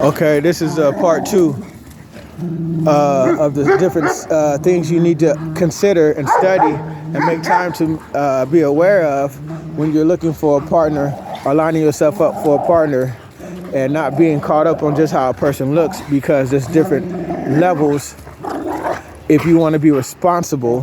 Okay, this is part two of the different things you need to consider and study and make time to be aware of when you're looking for a partner or lining yourself up for a partner, and not being caught up on just how a person looks, because there's different levels if you want to be responsible,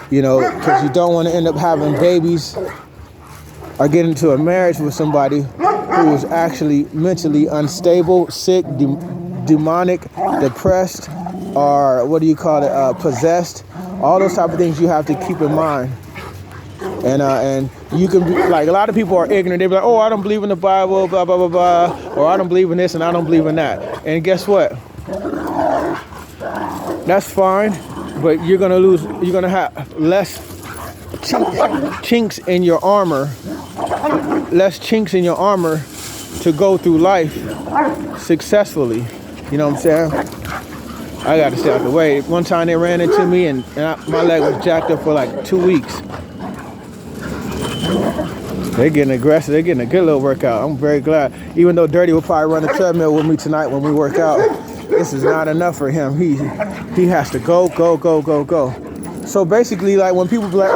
because you don't want to end up having babies or get into a marriage with somebody who is actually mentally unstable, sick, demonic, depressed, or possessed. All those type of things you have to keep in mind. And you can be like, a lot of people are ignorant. They be like, oh, I don't believe in the Bible, blah, blah, blah, blah, or I don't believe in this and I don't believe in that. And guess what? That's fine, but you're gonna have less chinks in your armor, to go through life successfully. You know what I'm saying? I got to stay out the way. One time they ran into me and my leg was jacked up for like 2 weeks. They're getting aggressive. They're getting a good little workout. I'm very glad. Even though Dirty will probably run the treadmill with me tonight when we work out, this is not enough for him. He has to go. So basically, like when people be like,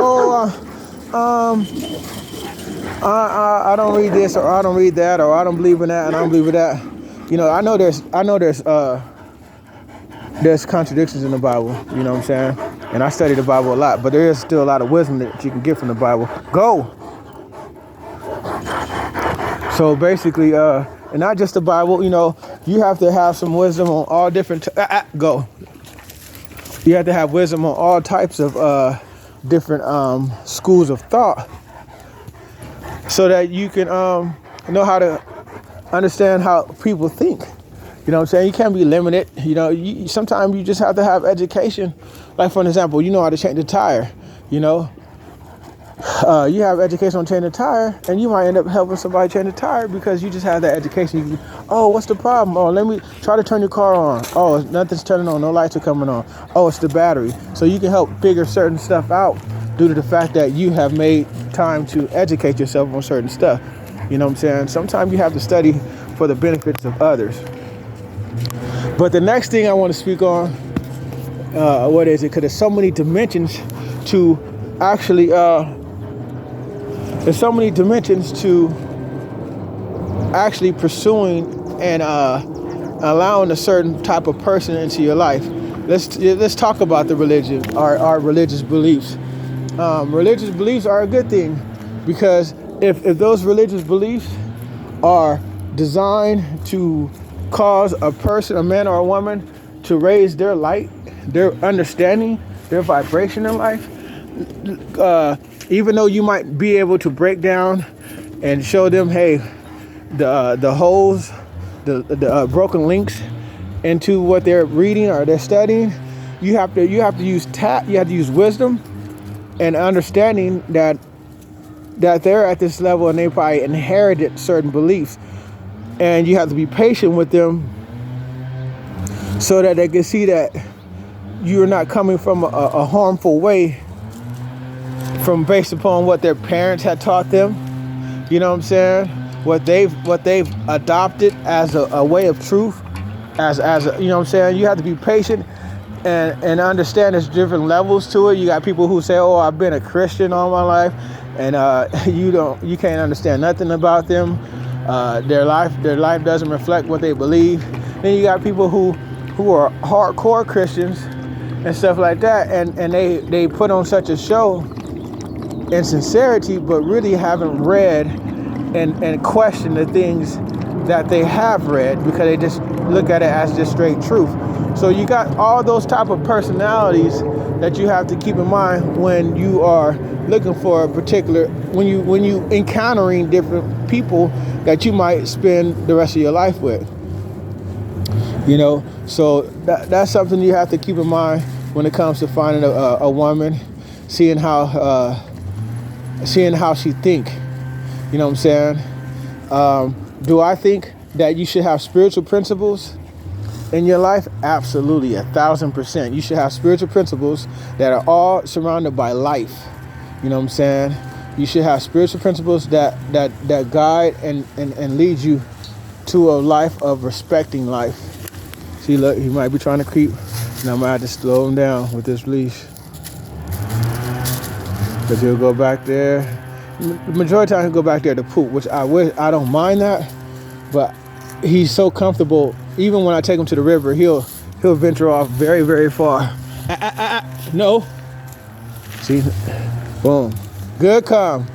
I don't read this, or I don't read that, or I don't believe in that and I don't believe in that. I know there's contradictions in the Bible, you know what I'm saying? And I study the Bible a lot, but there is still a lot of wisdom that you can get from the Bible. Go! So basically, and not just the Bible, you have to have some wisdom on all different, go. You have to have wisdom on all types of different schools of thought, so that you can know how to understand how people think. You know what I'm saying? You can't be limited. Sometimes you just have to have education. Like, for an example, you know how to change the tire. You have education on changing the tire, and you might end up helping somebody change the tire because you just have that education. Oh, what's the problem? Oh, let me try to turn your car on. Oh, nothing's turning on. No lights are coming on. Oh, it's the battery. So you can help figure certain stuff out due to the fact that you have made time to educate yourself on certain stuff. You know what I'm saying? Sometimes you have to study for the benefits of others. But the next thing I want to speak on, what is it? Because there's so many dimensions to actually, pursuing and allowing a certain type of person into your life. Let's talk about the religion, our religious beliefs. Religious beliefs are a good thing, because if those religious beliefs are designed to cause a person, a man or a woman, to raise their light, their understanding, their vibration in life, even though you might be able to break down and show them, hey, the holes, the broken links into what they're reading or they're studying, you have to use tact, you have to use wisdom and understanding that they're at this level and they probably inherited certain beliefs. And you have to be patient with them so that they can see that you're not coming from a harmful way based upon what their parents had taught them. You know what I'm saying? What they've adopted as a way of truth, as a, you know what I'm saying? You have to be patient and understand there's different levels to it. You got people who say, oh, I've been a Christian all my life, and you can't understand nothing about them. Their life doesn't reflect what they believe. Then you got people who are hardcore Christians and stuff like that, and they put on such a show in sincerity, but really haven't read and questioned the things that they have read, because they just look at it as just straight truth. So you got all those type of personalities that you have to keep in mind when you are looking for a particular, when you encountering different people that you might spend the rest of your life with. So that's something you have to keep in mind when it comes to finding a woman, seeing how she think. You know what I'm saying? Do I think that you should have spiritual principles in your life? Absolutely, 1,000%. You should have spiritual principles that are all surrounded by life. You know what I'm saying? You should have spiritual principles that guide and lead you to a life of respecting life. See, look, he might be trying to creep, and I might have to slow him down with this leash. Because he'll go back there. The majority of the time he'll go back there to poop, which I don't mind that, but he's so comfortable. Even when I take him to the river, he'll venture off very, very far. No. See, boom. Good come.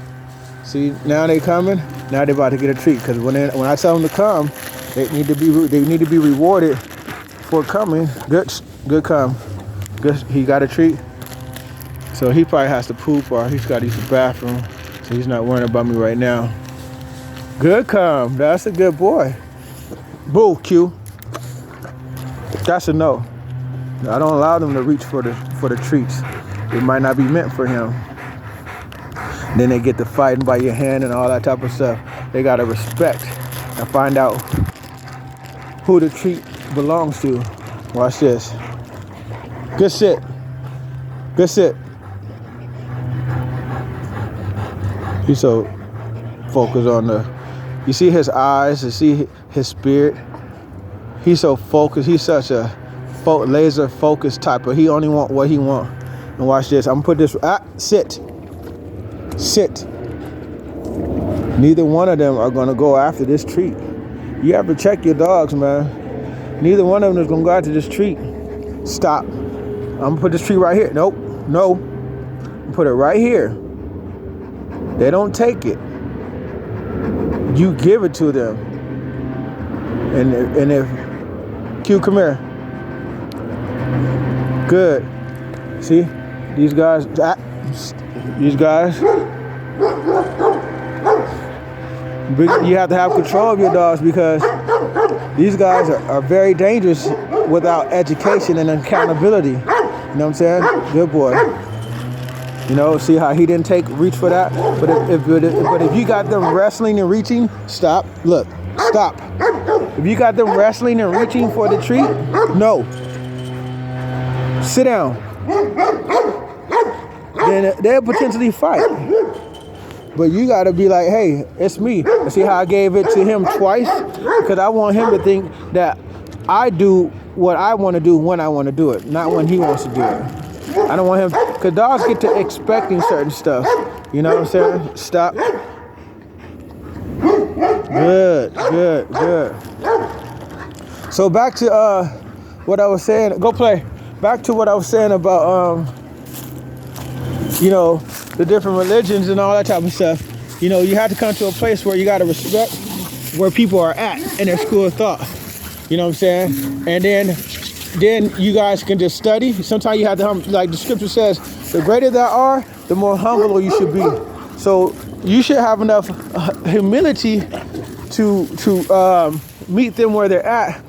See, now they coming. Now they're about to get a treat. Because when I tell them to come, they need to be rewarded for coming. Good come. Good. He got a treat. So he probably has to poop or he's got to use the bathroom. So he's not worrying about me right now. Good come. That's a good boy. Boo, Q. That's a no. I don't allow them to reach for the treats. It might not be meant for him. Then they get to fighting by your hand and all that type of stuff. They gotta respect and find out who the treat belongs to. Watch this. Good sit. Good sit. He's so focused on you see his eyes, you see his spirit. He's so focused. He's such a laser focused type of, he only want what he want. And watch this. I'm gonna put this, sit. Sit. Neither one of them are gonna go after this treat. You have to check your dogs, man. Neither one of them is gonna go after this treat. Stop. I'm gonna put this treat right here. Nope. No. Put it right here. They don't take it. You give it to them. And if Q, come here. Good. See, these guys. You have to have control of your dogs because these guys are very dangerous without education and accountability. You know what I'm saying? Good boy. You know, see how he didn't reach for that? But if you got them wrestling and reaching, stop. Look, stop. If you got them wrestling and reaching for the treat, no. Sit down. Then they'll potentially fight. But you got to be like, hey, it's me. See how I gave it to him twice? Because I want him to think that I do what I want to do when I want to do it, not when he wants to do it. I don't want him, because dogs get to expecting certain stuff. You know what I'm saying? Stop. Good. So back to what I was saying. Go play. Back to what I was saying about, the different religions and all that type of stuff. You have to come to a place where you got to respect where people are at in their school of thought. You know what I'm saying? And then you guys can just study. Sometimes you have to, like the scripture says, the greater thou are, the more humble you should be. So you should have enough humility to meet them where they're at,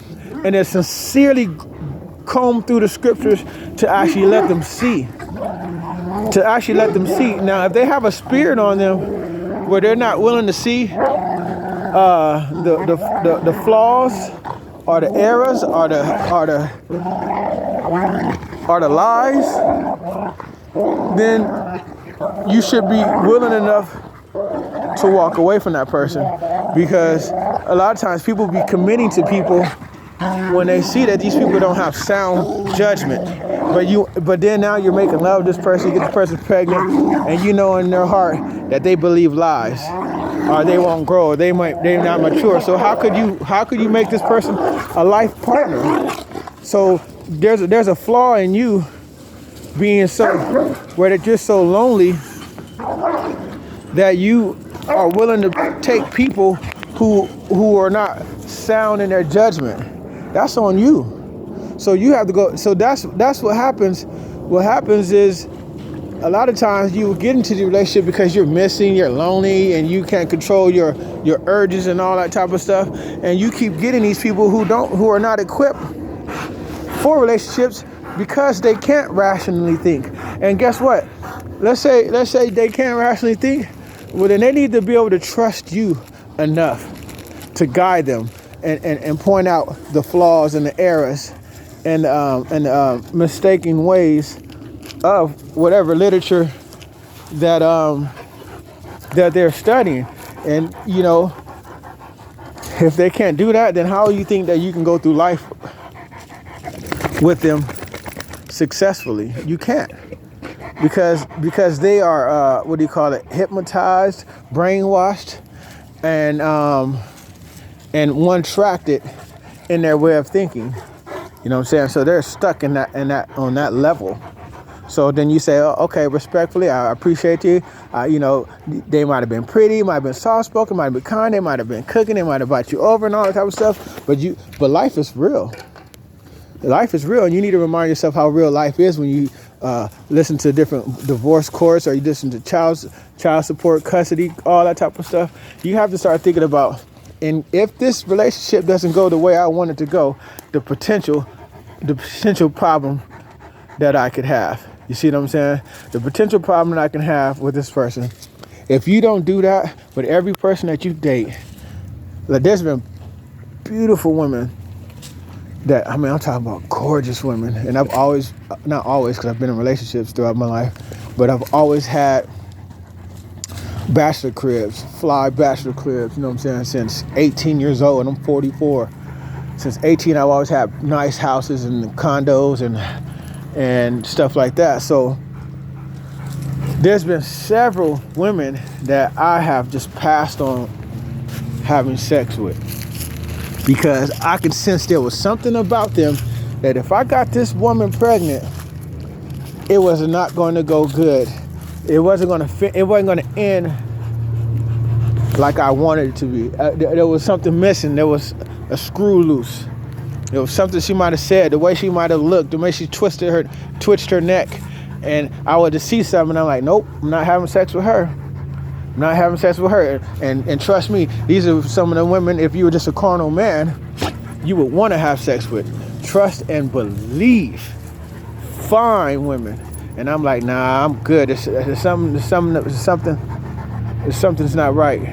and then sincerely comb through the scriptures to actually let them see. Now, if they have a spirit on them where they're not willing to see the flaws, or the errors, or the lies, then you should be willing enough to walk away from that person, because a lot of times people be committing to people when they see that these people don't have sound judgment. But then now you're making love with this person, you get this person pregnant, and you know in their heart that they believe lies, or they won't grow, or they're not mature. So how could you make this person a life partner? So there's a flaw in you being so where they're just so lonely that you are willing to take people who are not sound in their judgment. That's on you. So you have to go. So that's what happens. What happens is a lot of times you get into the relationship because you're missing, you're lonely, and you can't control your urges and all that type of stuff. And you keep getting these people who are not equipped for relationships because they can't rationally think. And guess what? Let's say they can't rationally think. Well, then they need to be able to trust you enough to guide them and point out the flaws and the errors and mistaken ways of whatever literature that they're studying. And If they can't do that, then how do you think that you can go through life with them successfully? You can't, because they are hypnotized, brainwashed, and one-tracked in their way of thinking. You know what I'm saying? So they're stuck in that on that level. So then you say, oh, okay, respectfully, I appreciate you. They might have been pretty, might have been soft-spoken, might have been kind, they might have been cooking, they might have brought you over and all that type of stuff. But life is real. Life is real, and you need to remind yourself how real life is when you listen to different divorce courts, or you listen to child support, custody, all that type of stuff. You have to start thinking about, and if this relationship doesn't go the way I want it to go, the potential problem that I could have. You see what I'm saying? The potential problem that I can have with this person. If you don't do that with every person that you date, like, there's been beautiful women I'm talking about gorgeous women. And I've always, not always, because I've been in relationships throughout my life, but I've always had bachelor cribs, fly bachelor cribs, you know what I'm saying, since 18 years old, and I'm 44. Since 18, I've always had nice houses and condos and stuff like that. So there's been several women that I have just passed on having sex with, because I could sense there was something about them that if I got this woman pregnant, it was not going to go good. It wasn't going to fit. It wasn't going to end like I wanted it to be. There was something missing. There was a screw loose. There was something she might have said, the way she might have looked, the way she twitched her neck, and I would just see something. And I'm like, nope, I'm not having sex with her. I'm not having sex with her. And trust me, these are some of the women, if you were just a carnal man, you would want to have sex with. Trust and believe. Fine women. And I'm like, nah, I'm good. Something's not right. You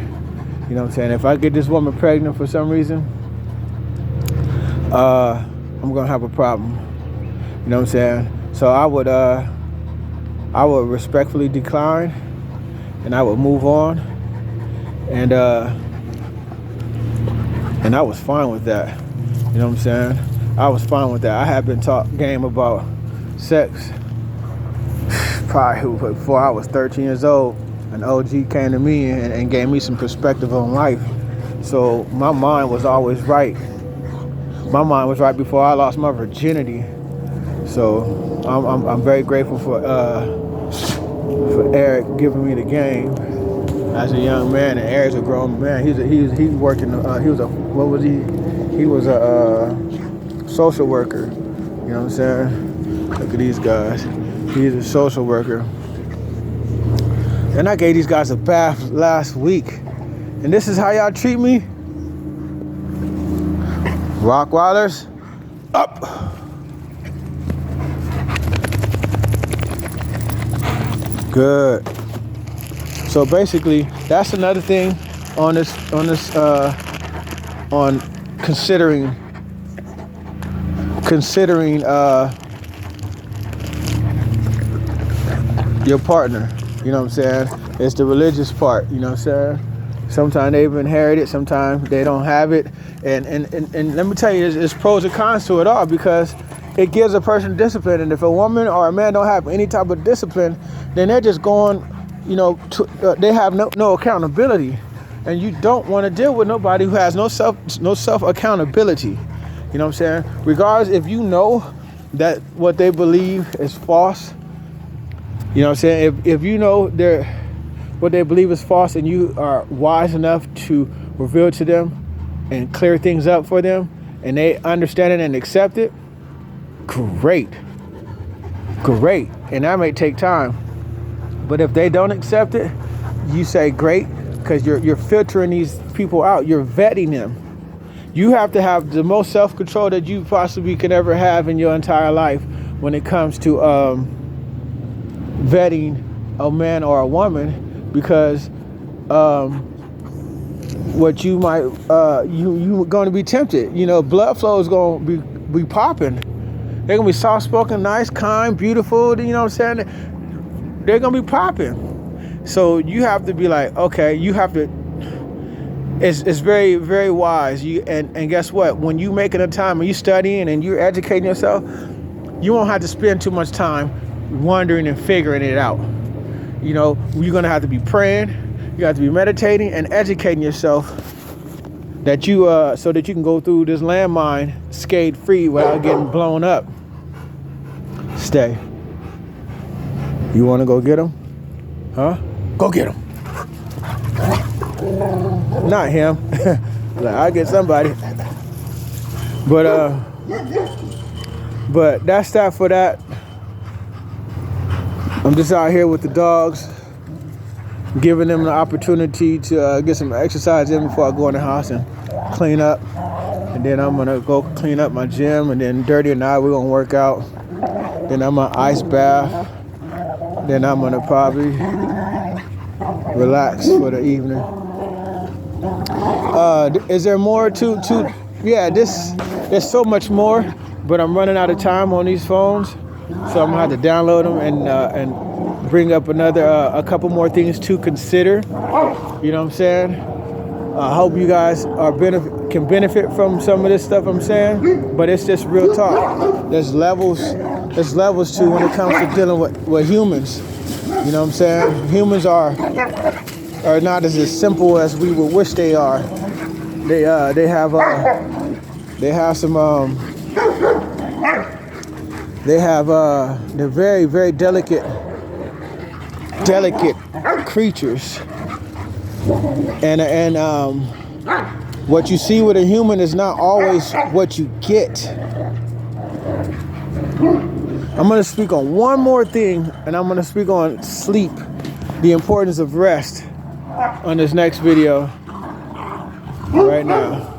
know what I'm saying? If I get this woman pregnant for some reason, I'm gonna have a problem. You know what I'm saying? So I would respectfully decline, and I would move on, and I was fine with that. You know what I'm saying? I was fine with that. I had been taught game about sex probably before I was 13 years old. An OG came to me and gave me some perspective on life. So my mind was always right. My mind was right before I lost my virginity. So I'm very grateful for Eric giving me the game as a young man. And Eric's a grown man. He's working. He was a social worker. You know what I'm saying? Look at these guys. He's a social worker. And I gave these guys a bath last week. And this is how y'all treat me? Rockwilders, up. Good. So basically, that's another thing on considering your partner. You know what I'm saying? It's the religious part, you know what I'm saying? Sometimes they've inherited, sometimes they don't have it. And let me tell you, there's pros and cons to it all, because it gives a person discipline. And if a woman or a man don't have any type of discipline, then they're just going, they have no accountability. And you don't want to deal with nobody who has no self accountability. You know what I'm saying? Regardless, if you know that what they believe is false, you know what I'm saying? If you know what they believe is false, and you are wise enough to reveal to them and clear things up for them, and they understand it and accept it, great. And that may take time. But if they don't accept it, you say great, because you're filtering these people out. You're vetting them. You have to have the most self-control that you possibly could ever have in your entire life when it comes to vetting a man or a woman, because what you might you're going to be tempted. Blood flow is going to be popping. They're going to be soft-spoken, nice, kind, beautiful. You know what I'm saying? They're going to be popping. So you have to be like, okay, you have to It's very, very wise. And guess what? When you making a time and you studying and you're educating yourself, you won't have to spend too much time wondering and figuring it out. You know, you're gonna have to be praying, you have to be meditating and educating yourself that you so that you can go through this landmine scathe free without getting blown up. Stay. You want to go get him? Huh? Go get him. Not him. Like, I'll get somebody. But that's that for that. I'm just out here with the dogs, giving them the opportunity to get some exercise in before I go in the house and clean up. And then I'm gonna go clean up my gym, and then Dirty and I, we're gonna work out. Then I'm gonna ice bath. Then I'm gonna probably relax for the evening. Is there more to yeah, there's so much more, but I'm running out of time on these phones, so I'm gonna have to download them and bring up a couple more things to consider. You know what I'm saying? I hope you guys can benefit from some of this stuff I'm saying, but it's just real talk. There's levels to when it comes to dealing with humans. You know what I'm saying? Humans are not as simple as we would wish they are. They have they're very, very delicate creatures. And what you see with a human is not always what you get. I'm going to speak on one more thing, and I'm going to speak on sleep, the importance of rest, on this next video right now.